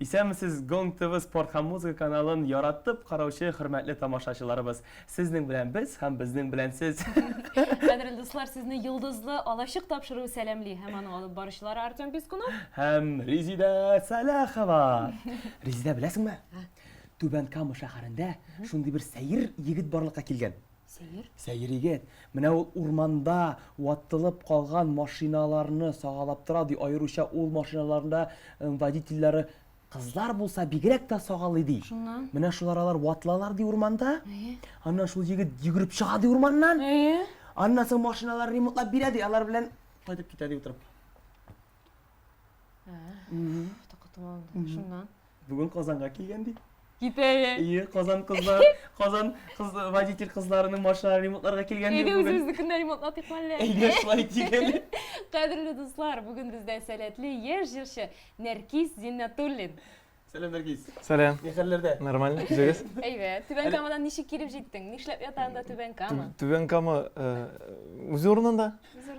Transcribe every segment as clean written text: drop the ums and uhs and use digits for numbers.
Исәмсез Gong TV спорт һәм музыка каналын яратып караучы хөрмәтле тамашачыларыбыз. Сезнең белән без һәм безнең белән сез. Кадерле достар, сезне йолдызлы алачык тапшыру сәламли. Һәм аны алып баручылар Артем Пискунов Һәм Резида Салахова. Резида беләсеңме? Түбән Кама шәһәрендә шундый бер сәер егет барлыкка килгән. Сәер егет. Менә ул урманда ваттылып калган машиналарны сагалап тора ди. Айруча ул машиналарында водительләре кызлар булса бигрәк тә сагалый ди. Менә шулар алар ватлалар ди урманда. Аннан шул егет йөгереп чыга ди урманнан. Аннан соң машиналар ремонтлап бирә ди. Алар белән кайтып китә ди утырып. Шуннан. Бүген Казанга килгән ди. Китәе. Казан водитель кызларының машиналарын ремонтларга килгән ди. Үзебезнекенә ремонтлатыйк мәллә. Әйдә шулай дигән. Кадерле достар, бүген бездә сәләтле яшь җырчы Нәркис Зиннатуллин. Сәлам Нәркис. Сәлам. Ни хәлләрдә? Нормально, үзегез? Әйбәт. Түбән Камадан ничек килеп җиттең? Нишләп ятагында Түбән Кама? Түбән Кама үз урынында.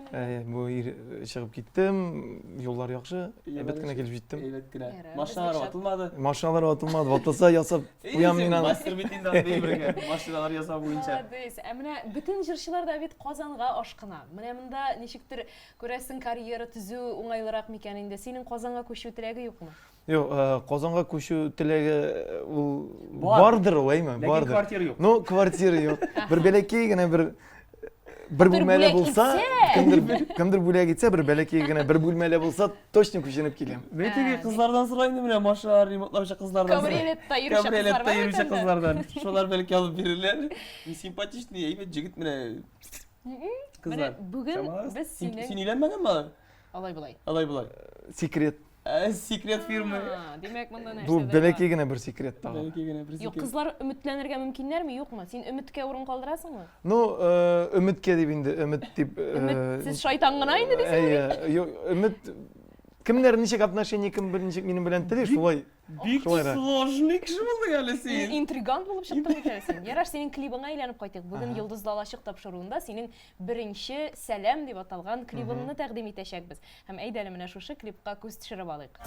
Бу чыгып киттем, юллар яхшы, әйбәт кенә килеп җиттем. Әйбәт кенә. Машиналар ватылмады. Машиналар ватылмады, ватласа ясап куям мин аны. Мастер битендә бергә. Машиналар ясап буенча. Менә бөтен җырчылар да бит Казанга ашкына. Менә монда ничектер күрәсең карьера төзү уңайлырак микән инде? Синең Казанга күчү теләге юкмы? Юк, Казанга күчү теләге ул бардыр, уйма, бардыр. Ләкин квартира юк. Ну, квартира юк. Бер бәләкәй генә бер бүлмәле булса, кемдер бүләк итсә, бер бәләкәй генә бер бүлмәле булса, точно күченеп киләм. Бәтеге кызлардан сорайм менә машиналар ремонтлаучы кызлардан. Кабриолетта йөрүче кызлардан. Шулар бәлки алып бирерләр. Симпатичный, әйбәт җегет менә. Кызлар. Бүген без Син сине өйләнмәгәнме? Алай булай. Секрет. Секрет фирма. Димәк, монда нәрсә? Бу бәләкәй генә бер секрет тагы. Бәлки генә бер Юк, кызлар өметләнергә мөмкиннәрме, юкмы? Син өметкә урын калдырасыңмы? Ну, өметкә дип инде, өмет дип. Сез шайтан гына инде дисең. Юк, өмет кемнәр ничек отношение кем ничек минем белән теле, шулай. Бик сложный кеше булдың әле син. Интригант булып чыктың икән син. Яраш, синең клибыңа әйләнеп кайтыйк. Бүген Йолдызлы алачык тапшыруында синең беренче сәлам дип аталган клибыңны тәкъдим итәчәкбез. Һәм әйдәле менә шушы клипка күз төшереп алыйк.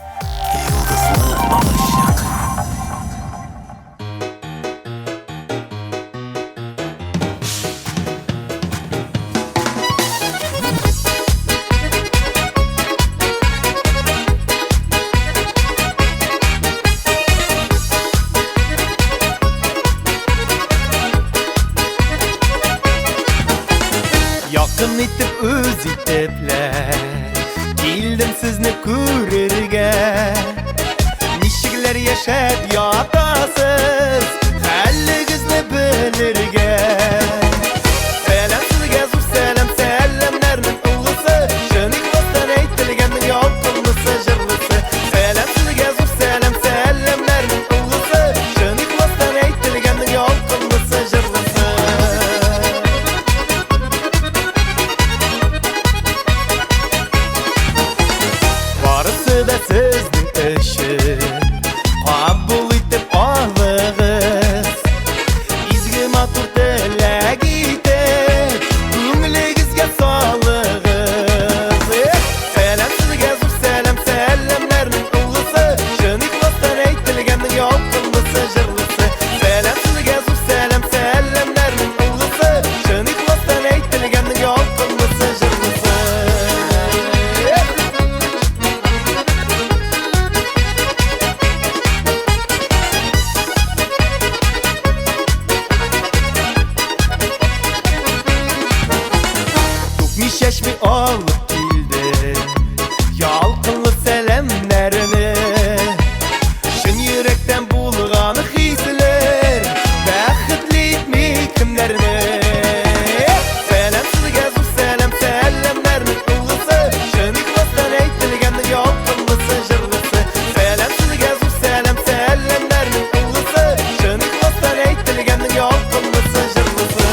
Yakın itip öz itipler Kildim sizni күрергә Nişikler yaşap yatasız Хәллегезне белергә Сәлам сезгә зур сәлам сәламнәрнең улысы Шын ихластан әйтелгәннең ялкынлысы җырлысы Сәлам сезгә зур сәлам сәламнәрнең улысы Шын ихластан әйтелгәннең ялкынлысы җырлысы da sizning işin Qabul itib alığız İzgi matur tilak itib Ko'ngligizga solığız Salam sizga zo'r salam salamlarning ulg'isi Shin ixlosdan aytilganning yolqinlisi jırlısı Salam sizga zo'r salam salamlarning ulg'isi Shin ixlosdan aytilganning yolqinlisi jırlısı Şeşmi alıp kildi Yalqınlı selamlarını Şın yürekten bulğanı hisler Bəxtli etmi kimlerini Salam sizga zo'r salam salamlarning ulg'isi Şın ixlosdan aytilganning yolqinlisi jırlısı Salam sizga zo'r salam salamlarning ulg'isi Şın ixlosdan aytilganning yolqinlisi jırlısı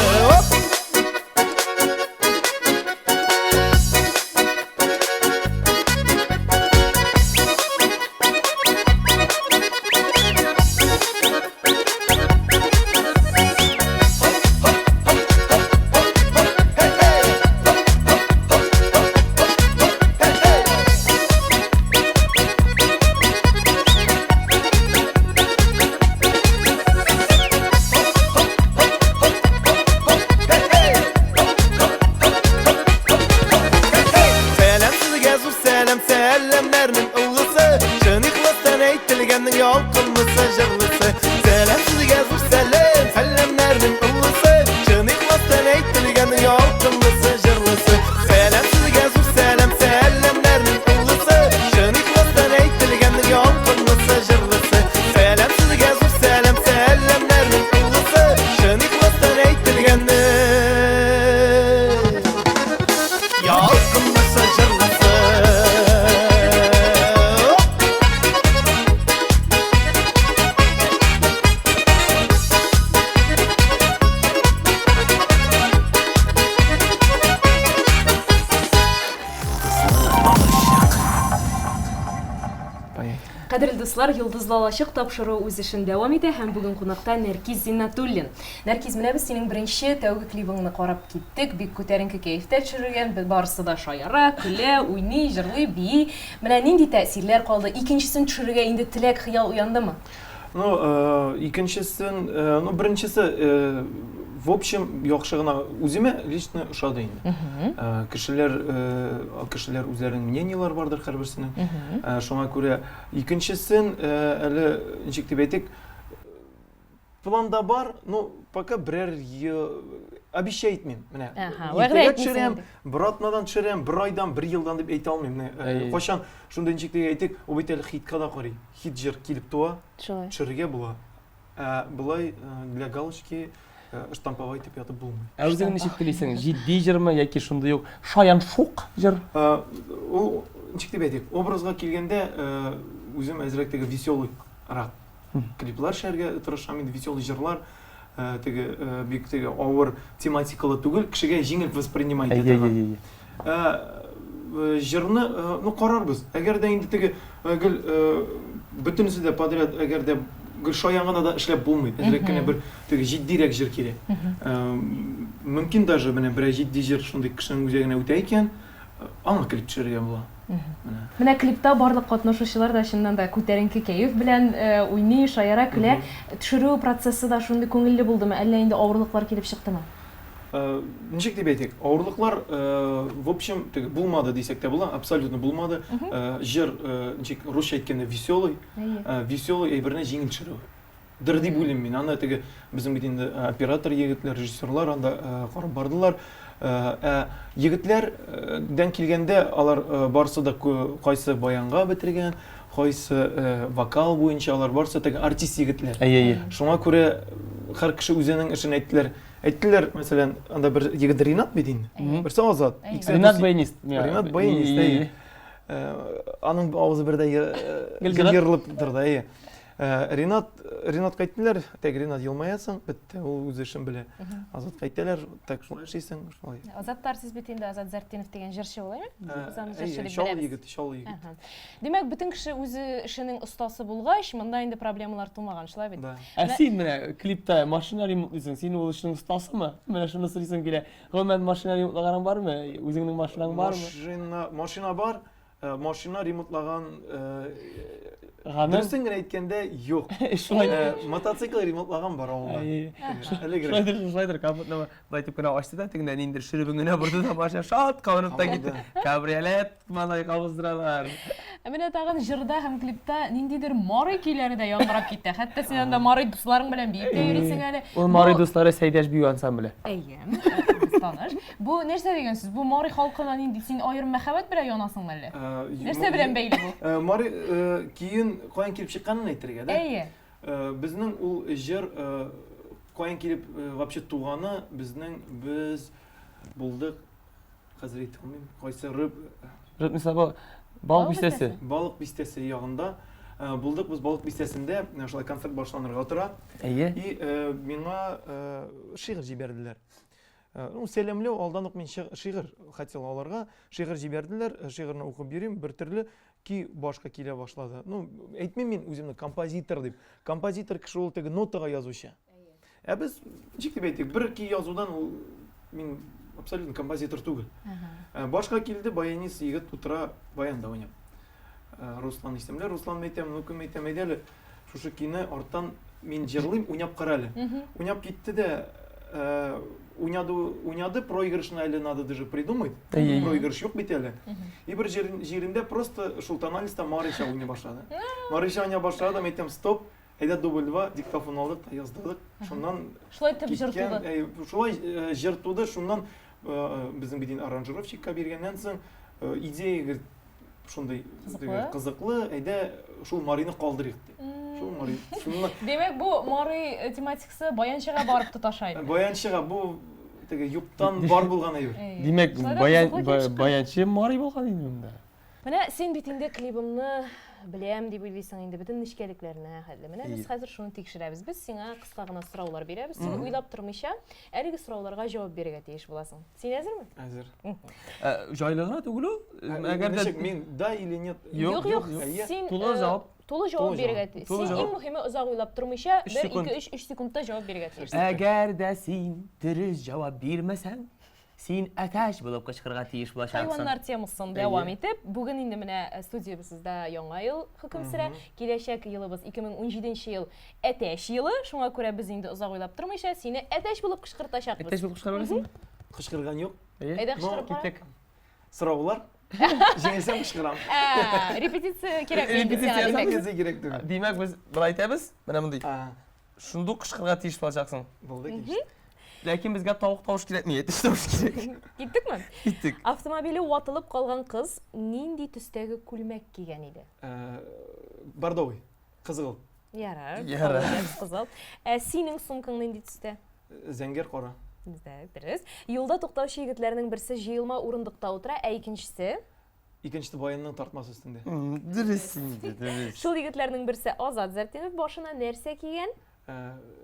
Дуслар, Йолдызлы алачык тапшыру үз эшен дәвам итә һәм бүген кунакта Нәркиз Зиннатуллин. Нәркиз, менә без синең беренче тәүге клибыңны карап киттек. Бик күтәренке кәефтә төшергән, барысы да шаяра, көлә, уйный, җырлый, бии. Менә нинди тәэсирләр калды? Икенчесен төшерергә инде теләк, хыял уяндымы? Ну, икенчесен, ну, беренчесе, в общем, яхшы гына үземә лично ошады инде. Кешеләр үзләренең мнениелары бардыр һәрберсенең. Шуңа күрә икенчесен әле ничек дип әйтик, планда бар, ну, пока берәр обещай итмим. Менә. Вәгъдә итмим. Бер атнадан төшерәм, бер айдан, бер елдан дип әйтә алмыйм. Менә кайчан шундай ничек дип әйтик, ул бит әле хитка да карый. Хит җыр килеп туа, төшерергә була. Булай для галочки штамповать итеп ятып булмый. Үзең ничек телисең? Җитди җырмы яки шундый ук шаян шук җыр? Ул ничек дип әйтик, образга килгәндә үзем әзрәк теге веселый рак клиплар шәргә тырышам инде, веселый җырлар, теге бик теге авыр тематикалы түгел, кешегә җиңел воспринимать итә. Җырны, ну, карарбыз. Әгәр дә инде теге бөтенесе дә подряд, әгәр дә шаянганы да эшләп булмый. Әзрәк кенә бер теге җитдирәк җыр кирәк. Мөмкин даже менә бер җитди җыр шундый кешенең үзәгенә үтә икән, аңа клип төшерергә була. Менә клипта барлык катнашучылар да чыннан да күтәренке кәеф белән уйный, шаяра, көлә. Төшерү процессы да шундый күңелле булдымы, әллә инде авырлыклар килеп чыктымы? Ничек дип әйтик, авырлыклар в общем булмады дисәк тә була, абсолютно булмады. Җыр ничек русча әйткәндә веселый, веселый әйберне җиңел төшерү. Дыр дип уйлыйм мин. Аны теге безнең бит инде оператор егетләр, режиссерлар анда карап бардылар. Егетләрдән килгәндә алар барысы да кайсы баянга бетергән, кайсы вокал буенча, алар барысы теге артист егетләр. Шуңа күрә һәр кеше үзенең эшен әйттеләр. Әйттеләр, мәсәлән, анда бер егет Ринат бит инде. Берсе Азат. Ринат баянист. Ринат баянист. Аның авызы бердә йырлып торды. Ринат кайттылар, тәг Ринат елмаясың, бетте, ул үз эшен белә. Азат кайттылар, так шулай эшлисең, шулай. Азат артист бит инде, Азат Зәртинов дигән җырчы булаймы? Шал егет. Демәк, бөтен кеше үзе эшенең остасы булгач, монда инде проблемалар тумаган, шулай бит. Син менә клипта машина ремонтлыйсың, син ул эшнең остасымы? Менә шуны сөйлисең килә. Гомумән машина ремонтлаганың бармы? Үзеңнең машинаң бармы? Машина бар. Машина ремонтлаган дөресен генә әйткәндә юк. Мотоцикл ремонтлаган бар авылда. Шулайдыр, капотны байтып кына ачты да, тегендә ниндер шөребен генә борды да машина шат кабынып та китте. Кабриолет малай кабыздыралар. Менә тагын җырда һәм клипта ниндидер Марый көйләре дә яңгырап китте. Хәтта син анда Марый дусларың белән биеп тә йөрисең әле. Ул Марый дуслары Сәйдәш бию ансамбле. Таныш. Бу нәрсә дигән сүз? Бу Марый халкына нинди син аерым мәхәббәт белән янасыңмы әллә? Нәрсә белән бәйле бу? Марый кийин каян килеп чыкканын әйтергә дә. Безнең ул җыр каян килеп вообще туганы, без булдык. Хәзер әйтә алмыйм. Кайсы Мисалы балык бистәсе. Балык бистәсе ягында булдык, без балык бистәсендә шулай концерт башланырга тора. И миңа шигырь җибәрделәр. Ну, сәламләү алдан ук мин шигырь хотел аларга, шигырь җибәрделәр, шигырьне укып бирим, бер төрле ки башка килә башлады. Ну, әйтмим мин үземне композитор дип. Композитор кеше ул теге нотага язучы. Без ничек дип әйтик, бер ки язудан ул мин абсолютно композитор түгел. Башка килде баянист егет утыра баянда уйнап. Руслан исемле, Руслан әйтәм, ну кем әйтәм әйдәле, шушы кине арттан мин җырлыйм, уйнап кара әле. Уйнап китте дә уйнады, проигрышны әле надо даже придумать. Проигрыш юк бит әле. И бер җирендә просто шул тоналистта Марыйча уйный башлады. Марыйча уйный башлады, әйтәм стоп, әйдә дубль 2, диктофон алдык, яздык. Шуннан шулай итеп җыр туды. Шулай җыр туды, шуннан безнең бит аранжировщикка биргәннән соң идея шундай кызыклы, әйдә шул Марыйны калдырыйк ди. Шул Марый. Демәк, бу Марый тематикасы баянчыга барып тоташа иде. Баянчыга бу теге юктан бар булган әйбер. Димәк, баянчы Марый булган инде монда. Менә син бит инде клибымны беләм дип уйлыйсың инде бөтен нечкәлекләренә хәтле. Менә без хәзер шуны тикшерәбез. Без сиңа кыска гына сораулар бирәбез. Син уйлап тормыйча, әлеге сорауларга җавап бирергә тиеш буласың. Син әзерме? Әзер. Җайлыгына түгел ул. Әгәр дә мин да или нет? Юк, син тулы җавап Толы жауап Толы беруге тиеш. Сен ең мөһиме озак уйлап тормыйча 1-2-3 секундта жауап беруге тиеш. Әгәр дә син дөрес җавап бирмәсәң, син әтәч булып кычкырга тиеш булачаксың. Хайваннар темасын дәвам итеп, бүген инде менә студиябызда яңа ел хөкем сөрә. Киләчәк елыбыз 2017 ел әтәч елы. Шуңа күрә без инде озак уйлап тормыйча сине әтәч булып кычкыртачакбыз. Әтәч булып кычкыра беләсеңме? Кышкырган юк. Әйдә кычкырып кара. Киттек. Сораулар. Жеңсем кышкырам. Репетиция кирәк инде сиңа димәк. Репетиция кирәк түгел. Димәк, без былай әйтәбез, менә мондый. А, Шундук кычкырга тиеш булачаксың. булды кич. Ләкин безгә тавык тавыш кирәкми, әтәч тавыш кирәк. Киттекме? Киттек. Автомобиле ватылып калган кыз нинди төстәге күлмәк кигән иде? Бордовый. Кызыл. Ярар. Ярар. Кызыл. Синең сумкаң нинди төстә? Зәңгәр кара. Дөрес. Юлда туктаучы егетләрнең берсе җыелма урындыкта утыра, ә икенчесе Икенче баянның тартмасы өстендә. Дөрес инде, дөрес. шул егетләрнең берсе Азат Зәртинов башына нәрсә кигән?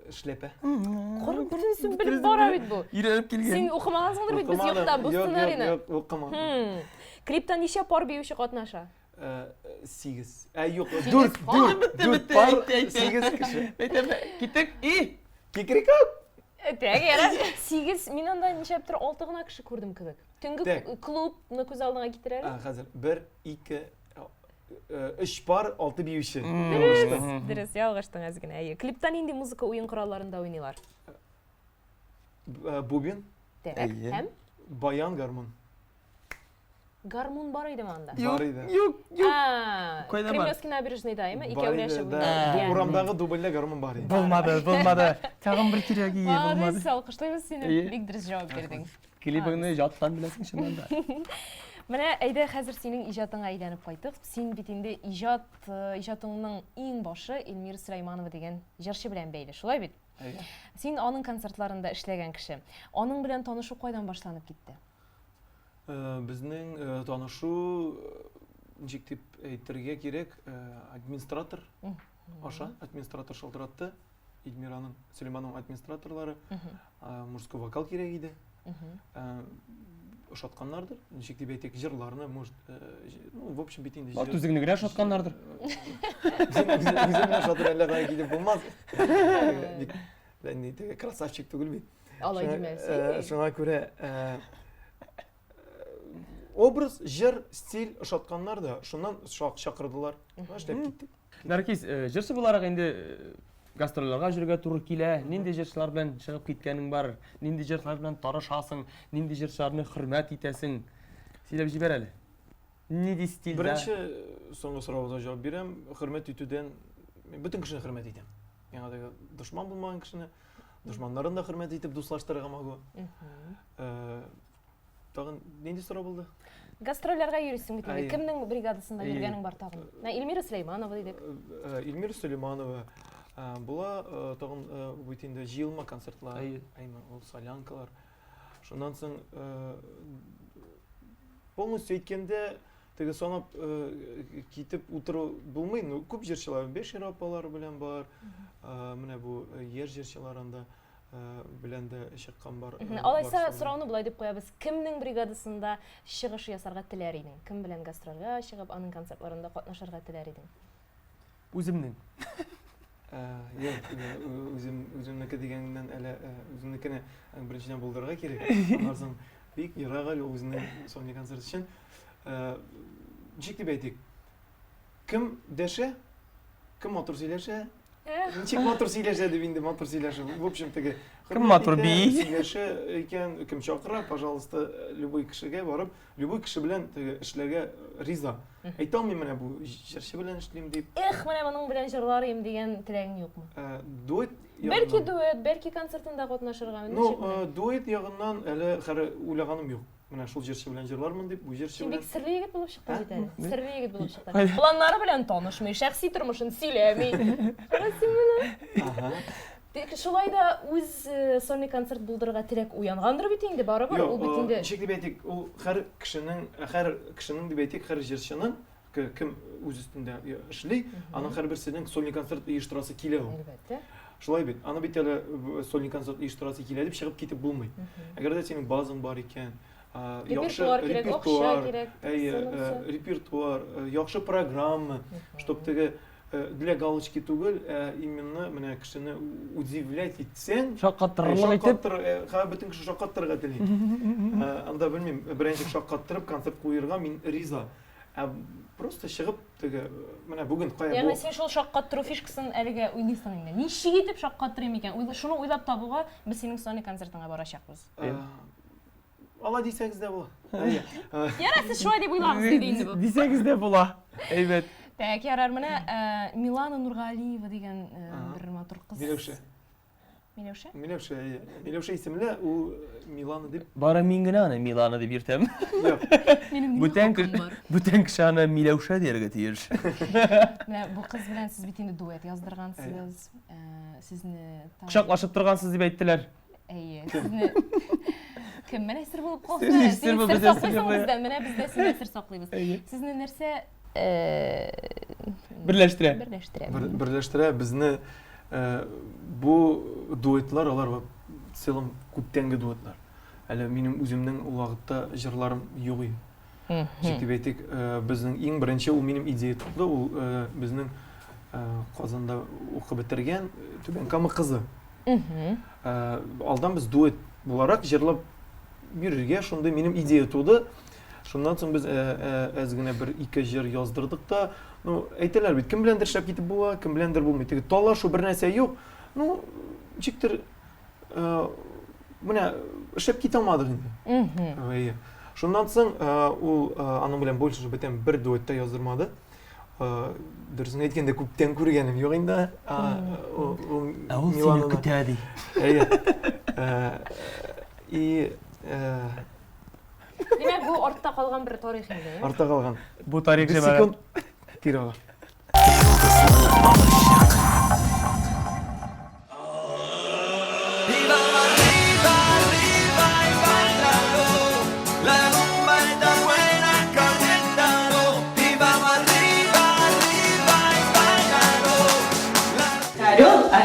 Эшләпә. Корып бөтенсен белеп бара бит бу. Иренеп Син килгән. укымагансыңдыр бит без юкта бу сценарийны. Юк, укымадым. Клипта ничә пар биюче катнаша? 8. Юк, Сигез. 4 пар, 8 кеше. Киттек. И! Кикрика. Тәг яра. 8 мин анда ничәптер 6 гына кеше күрдем кебек. Төнге Тәг. клубны күз алдыңа китерәләр. Хәзер 1, 2, 3 пар, 6 биюче. Дөрес, ялгыштың аз гына. Клипта нинди музыка уен коралларында уйныйлар? Бубен, Дәрәк. Һәм баян, гармон. гармун бар иде анда. Бар иде. Юк, юк. Кайда бар? Кремлевский набережныйда, эме? Бар Икәүләшеп иде, уйнады. да. Урамдагы дубльдә гармон бар иде. Булмады, булмады. Тагын бер кирәк ие, булмады. Молодец, алкышлыйбыз сине. Ие. Бик дөрес җавап бирдең. Клибыңны жаттан беләсең шуннан да. Менә әйдә хәзер синең иҗатыңа әйләнеп кайтык. Син бит инде иҗатыңның иң башы Эльмира Сөләйманова дигән җырчы белән бәйле. Шулай бит? Син аның концертларында эшләгән кеше. Аның белән танышу кайдан башланып китте? Безнең танышу ничек дип әйтергә кирәк, администратор аша, администратор шалтыратты. Эльмираның, Сөләймановның администраторлары мужской вокал кирәк иде. Ошатканнардыр. Ничек дип әйтик, җырларны, может, ну, в общем, бит инде Бат үзеңне генә шатканнардыр. Үземне шатыр әллә кая килеп булмаз. Бик теге красавчик түгел бит. Алай димәсәң. Шуңа күрә образ, җыр, стиль ошатканнар да, шуннан чакырдылар. Эшләп киттек. Наркис, җырчы буларак инде гастрольләргә җөргә туры килә. Нинди җырчылар белән чыгып киткәнең бар? Нинди җырчылар белән тарашасың? Нинди җырчыларны хөрмәт итәсең? Сөйләп җибәр әле. Нинди стильдә? Беренче соңгы сорауга җавап бирәм. Хөрмәт итүдән мин бөтен кешене хөрмәт итәм. Яңа да дошман булмаган кешене, дошманнарын да хөрмәт итеп дуслаштырырга магу. Тагын нинди сорау булды? Гастрольләргә йөрисең бит инде. Ай. Кемнең бригадасында йөргәнең бар тагын? Эльмира Сөләйманова дидек. Эльмира Сөләйманова була, тагын бит инде җыелма концертлар, әйме, ул солянкалар. Шуннан соң полностью әйткәндә теге санап китеп утыру булмый. Ну, күп җырчылар, 5 Европалар белән бар. Менә бу яшь җырчыларында белән дә чыккан бар. Алайса сорауны булай дип куябыз. Кемнең бригадасында чыгыш ясарга теләр идең? Кем белән гастрольгә чыгып, аның концертларында катнашырга теләр идең? Үземнең. Үземнеке дигәннән әле үземнекене беренчедән булдырырга кирәк. Аннан соң бик ерак әле үзенең соңгы концерт өчен. Ничек дип әйтик? Кем дәшә? Кем матур сөйләшә? Ничек матур сөйләшә дип инде матур сөйләшә. В общем, теге Кем матур бий? Сөйләшә икән, кем чакыра, пожалуйста, любой кешегә барып, любой кеше белән теге эшләргә риза. Әйтә алмыйм менә бу җырчы белән эшлим дип. Эх, менә моның белән җырларым дигән теләгең юкмы? Дуэт. Бәлки дуэт, бәлки концертында катнашырга. Ну, дуэт ягыннан әле хәре уйлаганым юк. Менә шул җырчы белән җырлармын дип, бу җырчы Син белән. бик серле егет булып чыктың бит әле. Серле егет булып чыктың. Планнары белән танышмый, шәхси тормышын сөйләми. Ага. Шулай да үз сольный концерт булдырырга теләк уянгандыр бит инде, барыбер. Ул бит инде. Ничек дип әйтик, ул һәр кешенең дип әйтик, һәр җырчының кем үз өстендә эшли, аның һәрберсенең сольный концерт оештырасы килә ул. Әлбәттә. Шулай бит. Аны бит әле сольный концерт оештырасы килә дип чыгып китеп булмый. Әгәр дә синең базаң бар икән, Репертуар кирәк, акча кирәк. репертуар, яхшы программа, чтоб теге для галочки түгел, именно менә кешене удивлять итсәң, Шаккаттырырлык итеп. Бөтен кеше шаккаттырырга тели. Анда белмим, беренче шаккаттырып концерт куерга мин риза. Просто чыгып теге менә бүген кая бу. Ягъни син шул шаккаттыру фишкасын әлегә уйлыйсың инде. Ничек итеп шаккаттырыйм икән? Шуны уйлап табуга без синең соңгы концертыңа барачакбыз. Ала дисәгез дә була. Яра, сез шулай дип уйлагыз диде инде бу. Дисәгез дә була. Әйбәт. Так, ярар, менә Милана Нургалиева дигән бер матур кыз. Миләүшә. Миләүшә? Миләүшә исемле, ул Милана дип. Бары мин генә аны Милана дип йөртәм. Минем Бүтән кеше аны Миләүшә дияргә тиеш. Менә бу кыз белән сез бит инде дуэт яздыргансыз. Сезне Кочаклашып торгансыз дип әйттеләр. Әйе, сезне кем менә сер булып калды? Сез сер булып Сез менә без дә сезне сер саклыйбыз. Сезне нәрсә Берләштерә. Берләштерә безне бу дуэтлар, алар целом күптәнге дуэтлар. Әле минем үземнең ул вакытта җырларым юк иде. Җитеп әйтик, безнең иң беренче ул минем идея туды, ул безнең Казанда укып бетергән Түбән Кама кызы. Алдан без дуэт буларак җырлап йөрергә шундый минем идея туды. Шуннан соң без әз генә бер-ике җыр яздырдык та, ну әйтәләр бит, кем беләндер шәп китеп була, кем беләндер булмый. Теге талашу бер нәрсә юк. Ну, ничектер менә шәп китә алмадык инде. Шуннан соң ул аның белән больше бетәм бер дуэтта яздырмады. Дөресен әйткәндә күптән күргәнем юк инде. Ул сине көтә ди. И Димәк, бу артта калган бер тарих инде. Артта калган. Бу тарих Bir җәмәгать. sekund tiraga.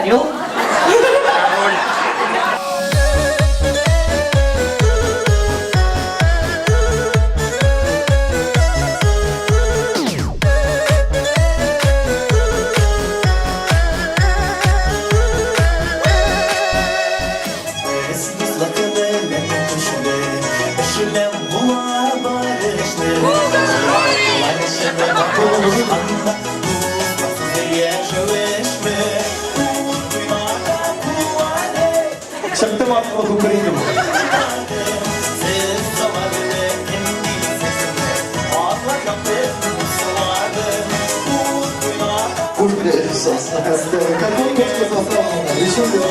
Орел. Çıktım aklıma kukuruydu bu. Kuş bile esas. Kakao keşke sasla. Yeşil bir o.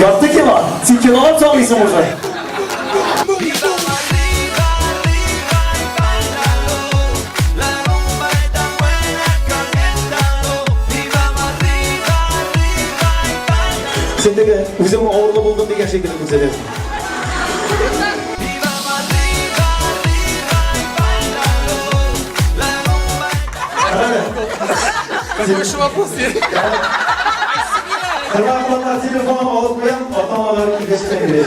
Yaptı ki var. Sen kilolar çalıyorsun burada. Sen de bizim ağırlı buldun diye şekilde güzel. Kırmızılar telefonu alıp koyan atamaların ülkesine gidiyor.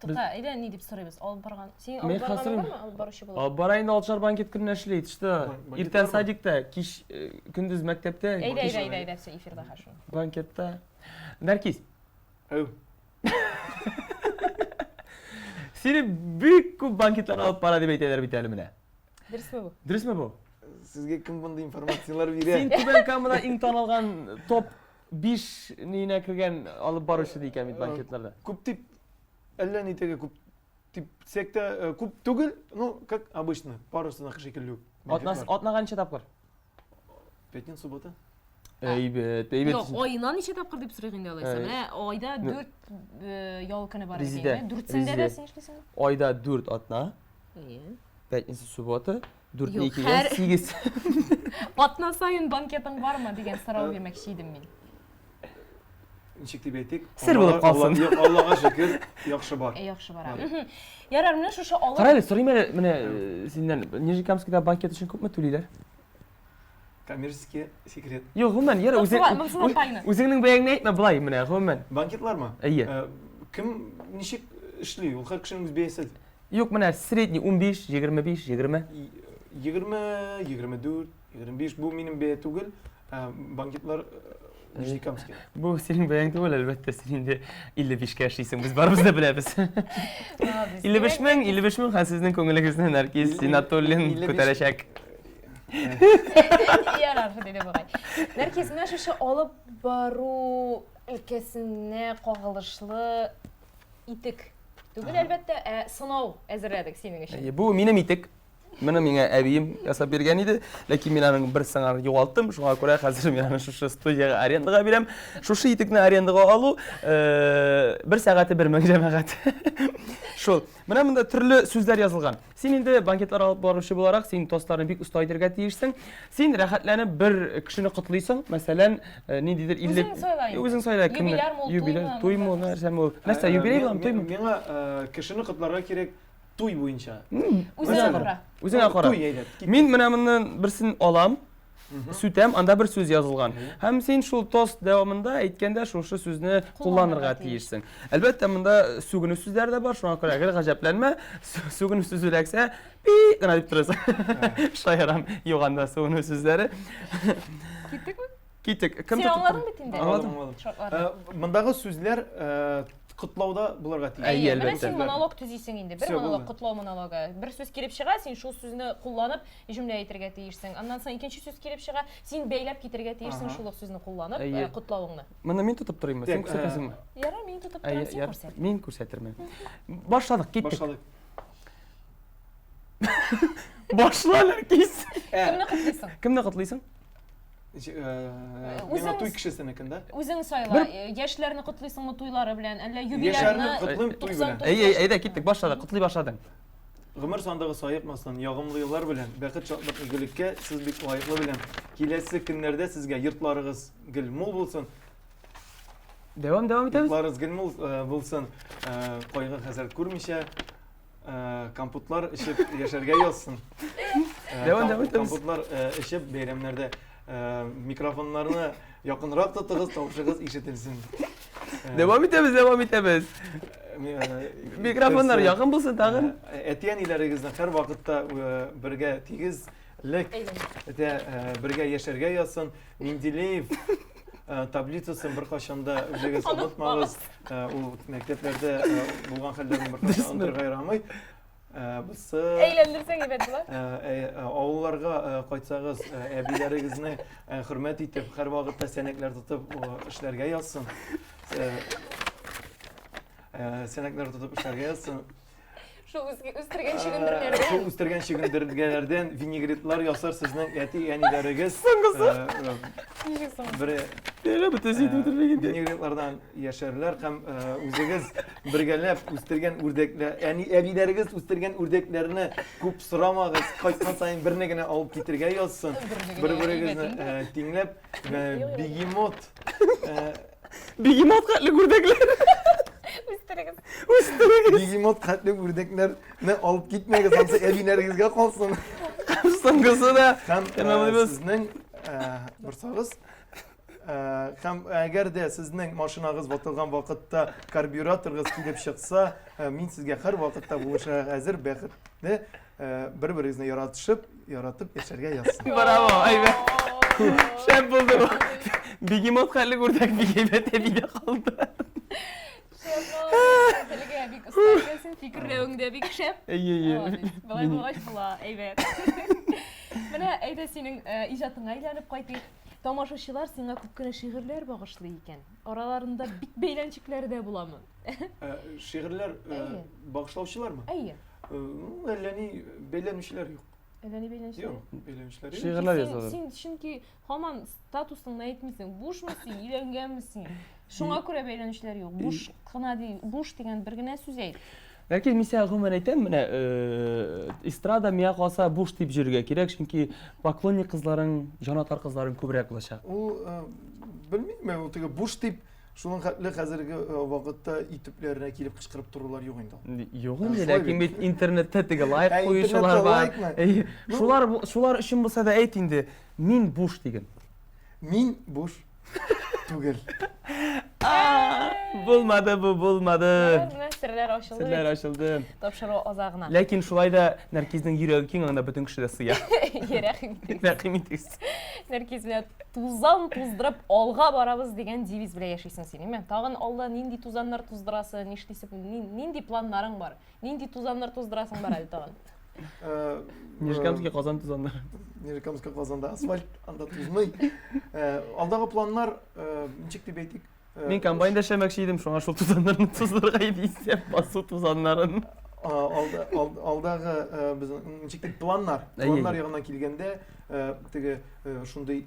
To'xta, ayda ne deb so'raymiz? Olib borgan. Sen Men olib borgan xasrim. bormi? Olib boruvchi bo'ladi. Olib borayın da Alçar banket gününe işleydi işte. Banket Erten var mı? sadikte, kiş gündüz mektepte. Ayda, sen efirda ha shuni. Bankette. Nerkiz. Seni büyük banketler alıp para deb aytadilar bitta elimine. Durustmi bu? Durustmi bu? Sizge kim bunday informatsiyalar berdi? Sen Tuban Kamada iң tanılgan top 5 neyine kirgen alıp barışı deyken bit banketlerde. Күп тип әллә нитәгә күп тип секта күп түгел, ну как обычно, парусына шикелле. Атна kança tapkır? Пятница, суббота. Eybet. Yok, oyuna ничә тапкыр дип сорыйм инде алайса. Менә айда 4 ял көне бар Резиде. икән. 4-сендә дә син эшлисең. Ayda 4 atna, Ие. Пятница, суббота, 4 Yok, 2 her- 8. Атна сайын банкетың бармы дигән сорау бирмәкче идем мин. Ничек дип әйтик? Сер булып калсын. Аллага шөкер, яхшы бар. Яхшы бара. Ярар, менә шушы алып Karaylı sorayım mene senden Nijkamskida banket için köp mü төлейләр? Коммерческий секрет. Yok hemen yara Мансур пайны. үзеңнең бәяңне әйтмә болай менә hemen. Банкетлармы? Әйе. Кем ничек эшли? Ул һәр кешенең үз бәясе. Yok менә средний 15, 25, 20. 20, 24, 25 бу минем бәя түгел. Банкетлар Нижникамский. Bu senin bәяң түгел әлбәттә син инде 55 яшисең biz барыбыз да беләбез. 55 мең, 55 мең һәм сезнең күңелегезнән Наркис Синатуллин күтәрәчәк. Ярар, диде бугай. Нәркис, менә шушы алып бару өлкәсенә кагылышлы итек. Түгел әлбәттә, сынау әзерләдек синең өчен. Bu минем итек. Менә миңа әбием ясап бергән иде, ләкин мин аның бер сыңар югалттым. Шуңа күрә хәзер мин аны шушы студияга арендага бирәм. Шушы итекне арендага алу бер сәгате 1000 җәмәгать. Шул. Менә монда төрле сүзләр язылган. Син инде банкетлар алып баручы буларак, син тостларны бик уста әйтергә тиешсең. Син рәхәтләнеп бер кешене котлыйсың. Мәсәлән, ниндидер 50 Үзең сайла кемне? Юбилей, туймы, нәрсәме ул? Нәрсә юбилей буламы, туймы? Миңа кешене котларга кирәк туй буенча. Үзеңә кара. Үзеңә кара. Туй әйдәп. Мин менә моннан берсен алам. Сүтәм, анда бер сүз язылган. Һәм син шул тост дәвамында әйткәндә шушы сүзне кулланырга тиешсең. Әлбәттә, монда сүгенү сүзләр дә бар, шуңа күрә гел гаҗәпләнмә. Сүгенү сүзләксә, пи гына дип торасың. Шаярам, юганда сүгенү сүзләре. Киттекме? Китек. Кем Син аңладың бит инде. Аңладым. Мондагы сүзләр котлауда булырга тиеш. Әйе, Менә әлбәттә. син монолог төзисең инде. Бер Всё, монолог, булды. котлау монологы. Бер сүз килеп чыга, син шул сүзне кулланып, җөмлә әйтергә тиешсең. Аннан соң икенче сүз килеп чыга, син бәйләп китергә тиешсең шул ук сүзне кулланып, Әйе. котлавыңны. Моны мин тотып торыйммы? Син күрсәтәсеңме? Ярар, мин тотып Әйе, торам, син күрсәт. мин күрсәтермен. Башладык, киттек. Башладык. Башлалар кис. Кемне котлыйсың? Кемне котлыйсың? Миңа туй кешесенекендә. Үзең сайла. Яшьләрне котлыйсыңмы туйлары белән, әллә юбилейны? Яшьләрне котлыйм туй белән. Әйе, әйдә киттек, башладык, котлый башладың. Гомер сандыгы саекмастан, ягымлы еллар белән, бәхет, шатлык, игелеккә сез бик лаеклы белән. Киләсе көннәрдә сезгә йортларыгыз гел мул булсын, Дәвам итәбез. йортларыгыз гел мул булсын, кайгы хәзер күрмичә, компотлар эчеп яшәргә язсын. Дәвам итәбез. Компотлар эчеп бәйрәмнәрдә микрофоннарны якынрак тотыгыз, тавышыгыз ишетелсен. Дәвам итәбез. Микрофоннар якын булсын тагын. Әтиәниләрегезне һәр вакытта бергә тигезлек, бергә яшәргә язсын. Миндилеев таблицасын беркайчанда үзегез онытмагыз. Ул мәктәпләрдә булган хәлләрне беркайчан онытырга ярамый. Без Әйләндерсәң әйбәт була. авылларга кайтсагыз, әбиләрегезне хөрмәт итеп, һәр вакытта сәнәкләр тотып эшләргә язсын. Сәнәкләр тотып эшләргә язсын. Шул үстергән чигендерләрдән. Шул үстергән чигендергәләрдән винегретлар ясар сезнең әти-әниләрегез. Бер винегретлардан яшәрләр һәм үзегез бергәләп үстергән үрдәкләр, әбиләрегез үстергән үрдәкләрне күп сорамагыз, кайткан саен берне генә алып китергә язсын. Бер-берегезне тиңләп, Бигемот хәтле үрдәкләр. Үстерегез. Бигемот хәтле үрдәкләрне алып китмәгез, ансы әбиләрегезгә калсын. Соңгысы да Һәм сезнең борсагыз һәм әгәр дә сезнең машинагыз ватылган вакытта карбюраторыгыз килеп чыкса, мин сезгә һәр вакытта булышырга хәзер бәхетле бер-берегезне яратып яшәргә язсын. Браво, әйбәт. Шәп булды. Бигемот хәтле үрдәк бигәйбәт әбидә калды. Телегә бик уста икәнсең, фикерләвеңдә бик шәп. Әйе. Болай булгач була, әйбәт. Менә әйдә синең иҗатыңа әйләнеп кайтыйк. Тамашачылар сиңа күп кенә шигырьләр багышлый икән. Араларында бик бәйләнчекләре дә буламы? Шигырьләр багышлаучылармы? Әйе. Әллә ни бәйләнүчеләр юк. Әллә ни бәйләнчекләр? Юк, бәйләнүчеләр юк. Шигырьләр язалар. Син чөнки һаман статусыңны әйтмисең, бушмы син, өйләнгәнме син? Шуңа күрә бәйләнүчләр юк. Буш кына буш дигән бер генә сүз әйт. Ләкин мин сиңа гомумән әйтәм, менә эстрада миңа калса буш дип йөрергә кирәк, чөнки поклонник кызларың, җанатар кызларың күбрәк булачак. Ул белмим, ул теге буш дип шуның хәтле хәзерге вакытта итүпләренә килеп кычкырып торулар юк инде. Юк инде, ләкин бит интернетта теге лайк куючылар бар. Шулар өчен булса да әйт инде, мин буш диген. Мин буш түгел. Булмады бу, булмады. Серләр ачылды. Серләр ачылды. Тапшыру азагына. Ләкин шулай да Нәркизнең йөрәге киң, анда бөтен кеше дә сыя. Рәхим итегез. Нәркиз белән тузан туздырып алга барабыз дигән девиз белән яшисең син, әйме? Тагын алда нинди тузаннар туздырасың, нишлисең, нинди планнарың бар? Нинди тузаннар туздырасың бар әле тагын? Нижкамский Казан тузаннар. Нижкамский Казанда асфальт, анда тузмый. Алдагы планнар ничек дип әйтик? Мин комбайнда эшләмәкче идем, шуңа шул тузаннарны туздырырга дисәм, басу тузаннарын. Алдагы безнең ничек дип планнар ягыннан килгәндә, теге шундый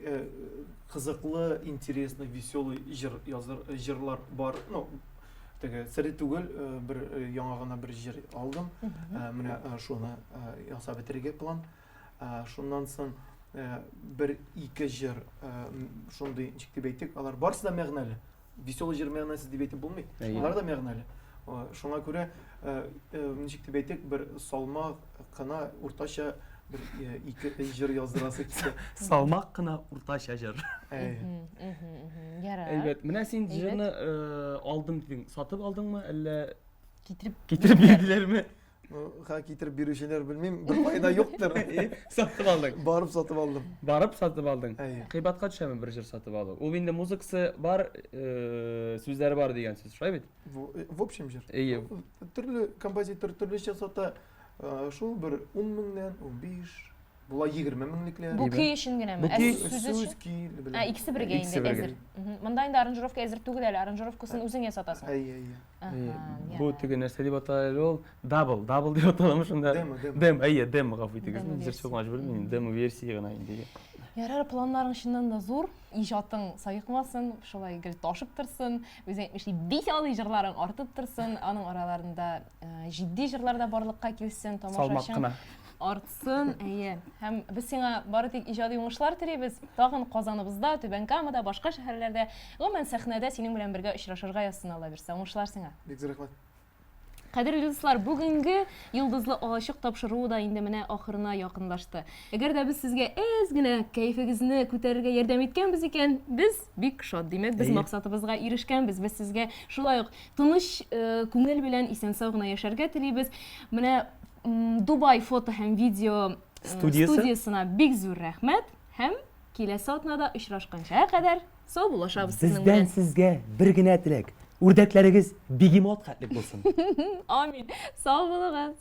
кызыклы, интересный, веселый җырлар бар. Ну, теге сәри түгел, бер яңа гына бер җыр алдым. Менә шуны ясап бетерергә план. Шуннан соң бер-ике җыр шундый ничек дип әйтик, алар барысы да мәгънәле. Веселый җыр мәгънәсез дип әйтеп булмый. Алар да мәгънәле. Шуңа күрә ничек дип әйтик, бер салмак кына уртача бер ике җыр яздырасы килә. Салмак кына уртача җыр. Ярар. Әйбәт. Менә син җырны алдым дидең. Сатып алдыңмы, әллә Китереп бирделәрме? Китереп бирүчеләр белмим, бер файда юктыр. Сатып алдың. Барып сатып алдым. Барып сатып алдың. Әйе. Кыйбатка төшәме бер җыр сатып алу? Ул инде музыкасы бар, сүзләре бар дигән сүз, шулай бит? В общем җыр. Әйе. Төрле композитор төрлечә сата, шул бер 10 меңнән 15 була 20 меңлекләр. Бу көй өчен генәме? Сүз кил белән. Икесе бергә инде әзер. Монда инде аранжировка әзер түгел әле, аранжировкасын үзең ясатасың. Әйе. Бу теге нәрсә дип аталар ул? Double дип аталамы шунда? Демо, әйе, демо гафу итегез. Җыр чыгып мәҗбүр мин, демо версия гына инде. Ярар, планнарың чыннан да зур, иҗатың саекмасын, шулай гел ташып торсын, үзең әйтмешли бихалы җырларың артып торсын, аның араларында җитди җырлар да барлыкка килсен, тамашачың артсын, әйе. Һәм без сиңа бары тик иҗади уңышлар телибез. Тагын Казаныбызда, Түбән Камада, башка шәһәрләрдә, гомумән сәхнәдә синең белән бергә очрашырга язсын Алла бирсә. Уңышлар сиңа. Бик зур рәхмәт. Кадерле дуслар, бүгенге йолдызлы алачык тапшыруы да инде менә ахырына якынлашты. Әгәр дә без сезгә әз генә кайфыгызны күтәрергә ярдәм иткәнбез икән, без бик шат, димәк, без максатыбызга ирешкәнбез. Без сезгә шулай ук тыныч күңел белән исән-сау гына яшәргә телибез. Менә Дубай фото һәм видео студиясына бик зур рәхмәт һәм киләсе атнада очрашканча кадәр сау булашабыз сезнең белән. Сездән сезгә бер генә теләк. Үрдәкләрегез бигемот хәтлек булсын. Амин. Сау булыгыз.